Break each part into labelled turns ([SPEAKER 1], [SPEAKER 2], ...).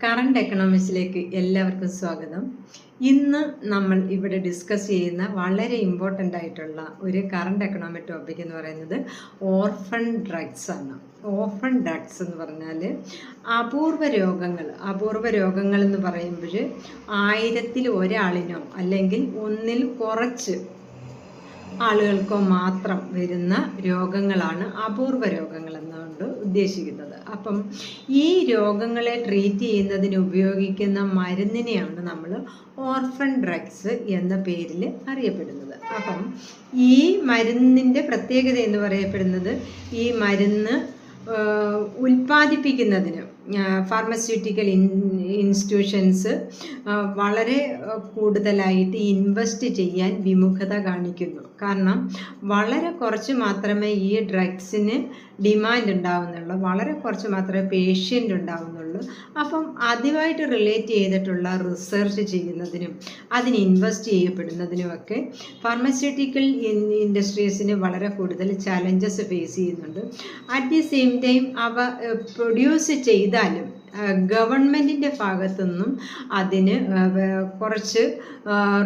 [SPEAKER 1] Current എക്കണോമിക്സിലേക്ക് എല്ലാവർക്കും സ്വാഗതം. ഇന്ന് നമ്മൾ ഇവിടെ ഡിസ്കസ് ചെയ്യുന്ന വളരെ ഇമ്പോർട്ടൻ്റ് ആയിട്ടുള്ള ഒരു കറണ്ട് എക്കണോമിക് ടോപ്പിക് എന്ന് പറയുന്നത് ഓർഫൺ ഡ്രഗ്സ് ആണ്. ഓർഫൺ ഡ്രഗ്സ് എന്ന് പറഞ്ഞാൽ അപൂർവ രോഗങ്ങൾ എന്ന് പറയുമ്പോൾ 1000-ൽ ഒരാളിനോ അല്ലെങ്കിൽ ഒന്നിൽ കുറച്ച് ആളുകൾക്കോ മാത്രം വരുന്ന രോഗങ്ങളാണ് അപൂർവ രോഗങ്ങൾ എന്നുകൊണ്ട് ഉദ്ദേശിക്കുന്നത്. അപ്പം ഈ രോഗങ്ങളെ ട്രീറ്റ് ചെയ്യുന്നതിന് ഉപയോഗിക്കുന്ന മരുന്നിനെയാണ് നമ്മൾ ഓർഫൺ ഡ്രഗ്സ് എന്ന പേരിൽ അറിയപ്പെടുന്നത്. അപ്പം ഈ മരുന്നിൻ്റെ പ്രത്യേകത എന്ന് പറയപ്പെടുന്നത് ഈ മരുന്ന് ഉൽപ്പാദിപ്പിക്കുന്നതിന് ഫാർമസ്യൂട്ടിക്കൽ ഇൻസ്റ്റിറ്റ്യൂഷൻസ് വളരെ കൂടുതലായിട്ട് ഇൻവെസ്റ്റ് ചെയ്യാൻ വിമുഖത കാണിക്കുന്നു. കാരണം വളരെ കുറച്ച് മാത്രമേ ഈ ഡ്രഗ്സിന് ഡിമാൻഡ് ഉണ്ടാവുന്നുള്ളൂ, വളരെ കുറച്ച് മാത്രമേ പേഷ്യൻ്റ് ഉണ്ടാവുന്നുള്ളൂ. അപ്പം അതുമായിട്ട് റിലേറ്റ് ചെയ്തിട്ടുള്ള റിസർച്ച് ചെയ്യുന്നതിനും അതിന് ഇൻവെസ്റ്റ് ചെയ്യപ്പെടുന്നതിനുമൊക്കെ ഫാർമസ്യൂട്ടിക്കൽ ഇൻഡസ്ട്രീസിന് വളരെ കൂടുതൽ ചലഞ്ചസ് ഫേസ് ചെയ്യുന്നുണ്ട്. അറ്റ് ദി സെയിം ടൈം അവ പ്രൊഡ്യൂസ് ചെയ്താലും ഗവൺമെൻറ്റിൻ്റെ ഭാഗത്തുനിന്നും അതിന് കുറച്ച്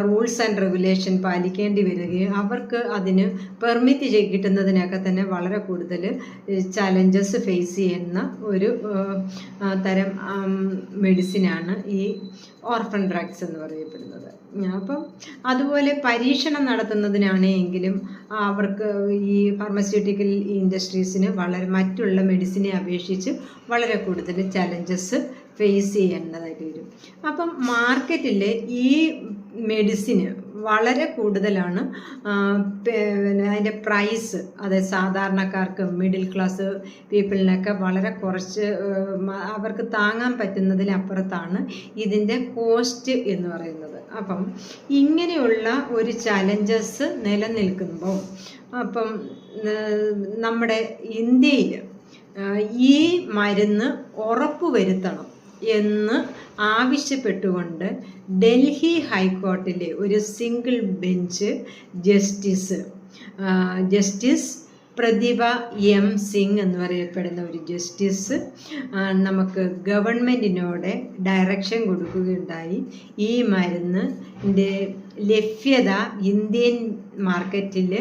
[SPEAKER 1] റൂൾസ് ആൻഡ് റെഗുലേഷൻ പാലിക്കേണ്ടി വരികയും അവർക്ക് അതിന് പെർമിറ്റ് കിട്ടുന്നതിനൊക്കെ തന്നെ വളരെ കൂടുതൽ ചലഞ്ചസ് ഫേസ് ചെയ്യുന്ന ഒരു തരം മെഡിസിനാണ് ഈ ഓർഫൺ ഡ്രഗ്സ് എന്ന് പറയപ്പെടുന്നത്. അപ്പം അതുപോലെ പരീക്ഷണം നടത്തുന്നതിനാണെങ്കിലും അവർക്ക് ഈ ഫാർമസ്യൂട്ടിക്കൽ ഇൻഡസ്ട്രീസിന് മറ്റുള്ള മെഡിസിനെ അപേക്ഷിച്ച് വളരെ കൂടുതൽ ചലഞ്ചസ് ഫേസ് ചെയ്യേണ്ടതായിട്ട് വരും. അപ്പം മാർക്കറ്റിൽ ഈ മെഡിസിന് വളരെ കൂടുതലാണ് അതിൻ്റെ പ്രൈസ്. അതായത് സാധാരണക്കാർക്ക് മിഡിൽ ക്ലാസ് പീപ്പിളിനൊക്കെ വളരെ കുറച്ച് അവർക്ക് താങ്ങാൻ പറ്റുന്നതിനപ്പുറത്താണ് ഇതിൻ്റെ കോസ്റ്റ് എന്ന് പറയുന്നത്. അപ്പം ഇങ്ങനെയുള്ള ഒരു ചലഞ്ചസ് നിലനിൽക്കുമ്പോൾ അപ്പം നമ്മുടെ ഇന്ത്യയിൽ ഈ മരുന്ന് ഉറപ്പുവരുത്തണം എന്ന് ആവശ്യപ്പെട്ടുകൊണ്ട് ഡൽഹി ഹൈക്കോർട്ടിലെ ഒരു സിംഗിൾ ബെഞ്ച് ജസ്റ്റിസ് പ്രതിഭ എം സിംഗ് എന്ന് പറയപ്പെടുന്ന ഒരു ജസ്റ്റിസ് നമുക്ക് ഗവൺമെൻറ്റിനോട് ഡയറക്ഷൻ കൊടുക്കുകയുണ്ടായി. ഈ മരുന്നിൻ്റെ ലഭ്യത ഇന്ത്യൻ മാർക്കറ്റിൽ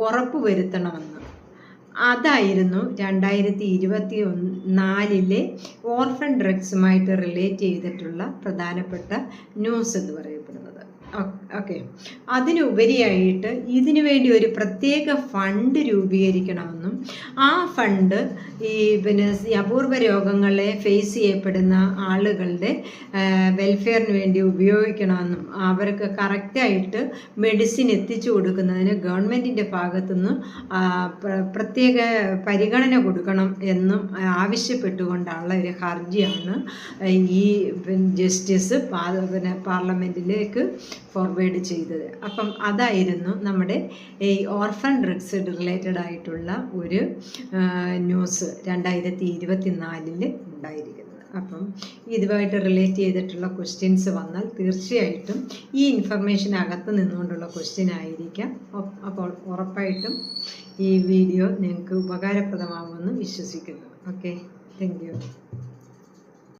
[SPEAKER 1] ഉറപ്പുവരുത്തണമെന്ന്. അതായിരുന്നു 2024 ഓർഫൺ ഡ്രഗ്സുമായിട്ട് റിലേറ്റ് ചെയ്തിട്ടുള്ള പ്രധാനപ്പെട്ട ന്യൂസ് എന്ന് പറയപ്പെടുന്നത്. ഓക്കെ, അതിനുപരിയായിട്ട് ഇതിനു വേണ്ടി ഒരു പ്രത്യേക ഫണ്ട് രൂപീകരിക്കണമെന്നും ആ ഫണ്ട് ഈ അപൂർവ രോഗങ്ങളെ ഫേസ് ചെയ്യപ്പെടുന്ന ആളുകളുടെ വെൽഫെയറിന് വേണ്ടി ഉപയോഗിക്കണമെന്നും അവർക്ക് കറക്റ്റായിട്ട് മെഡിസിൻ എത്തിച്ചു കൊടുക്കുന്നതിന് ഗവൺമെൻറ്റിൻ്റെ ഭാഗത്തുനിന്ന് പ്രത്യേക പരിഗണന കൊടുക്കണം എന്നും ആവശ്യപ്പെട്ടുകൊണ്ടുള്ള ഒരു ഹർജിയാണ് ഈ ജസ്റ്റിസ് പാർലമെൻറ്റിലേക്ക് ഫോർവേഡ് ചെയ്തത്. അപ്പം അതായിരുന്നു നമ്മുടെ ഈ ഓർഫൺ ഡ്രഗ്സ് റിലേറ്റഡ് ആയിട്ടുള്ള ഒരു ന്യൂസ് 2024 ഉണ്ടായിരിക്കുന്നത്. അപ്പം ഇതുമായിട്ട് റിലേറ്റ് ചെയ്തിട്ടുള്ള ക്വസ്റ്റ്യൻസ് വന്നാൽ തീർച്ചയായിട്ടും ഈ ഇൻഫർമേഷൻ അകത്ത് നിന്നുകൊണ്ടുള്ള ക്വസ്റ്റ്യൻ ആയിരിക്കാം. അപ്പോൾ ഉറപ്പായിട്ടും ഈ വീഡിയോ നിങ്ങൾക്ക് ഉപകാരപ്രദമാകുമെന്ന് വിശ്വസിക്കുന്നു. Okay, thank you.